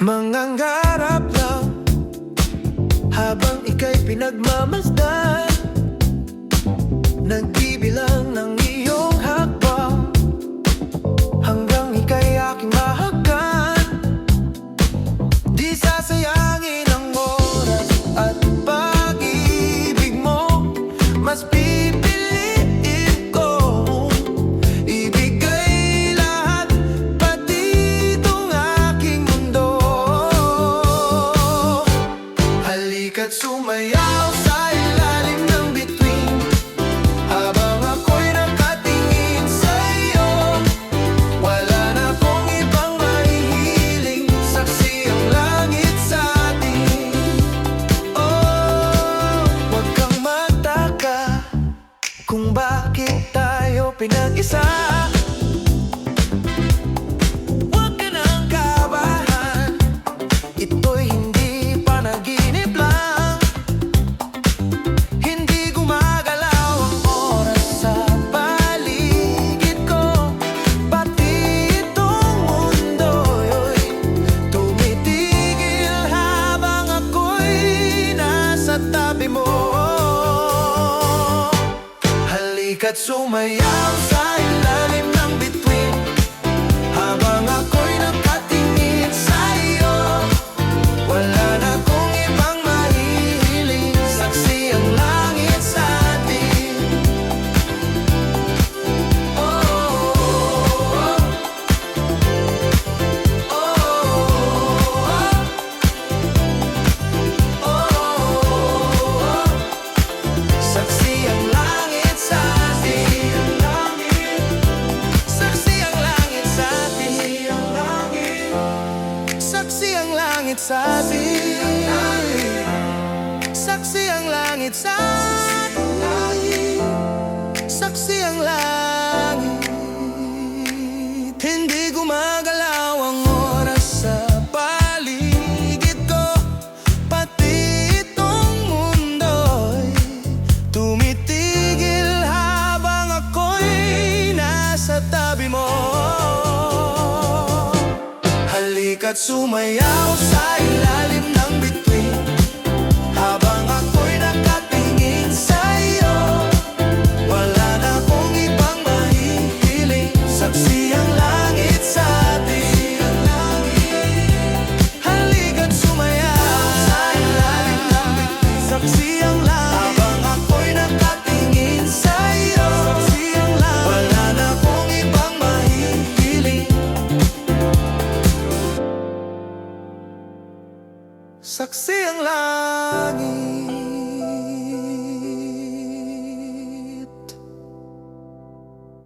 Mangangarap lang habang ika'y pinagmamasdan, nagbibilang ng iyong hakbang hanggang ika'y aking mahagan. Di sasayangin ang oras at pag-ibig mo, mas pipiliin ko ibigay lahat, pati itong aking mundo. Halika't sumayaw sa ilalim ng bituin habang ako'y nakatingin sa iyo. Wala na akong ibang mahihiling, saksi ang langit sa atin. Oh, huwag kang magtaka kung bakit tayo pinag-isa. Huwag ka nang kabahan, ito'y hindi panaginip lang. Hindi gumagalaw ang oras sa paligid ko, pati itong mundo'y tumitigil habang ako'y nasa tabi mo. Halika't sumayaw sa ilalim ng bituin habang ako'y nakatingin sa iyo. Wala na akong ibang mahihiling, saksi ang langit sa atin. Oh, oh, oh. Oh, oh. Oh, oh. Saksi ang langit sa atin. Saksi ang langit sa atin. Saksi ang langit sa atin. Saksi ang langit sa atin. Saksi ang langit. Hindi gumagalaw ang oras sa paligid ko, pati itong mundo'y tumitigil habang ako'y nasa tabi mo. Halika't sumayaw sa ilalim ng bituin habang ako'y nakatingin sa iyo. Wala na akong ibang mahihiling, saksi ang langit sa atin. Halika't sumayaw sa ilalim ng bituin, saksi ang langit habang ako'y nakatingin sa iyo. Saksi ang langit, wala na akong ibang mahihiling, saksi ang langit.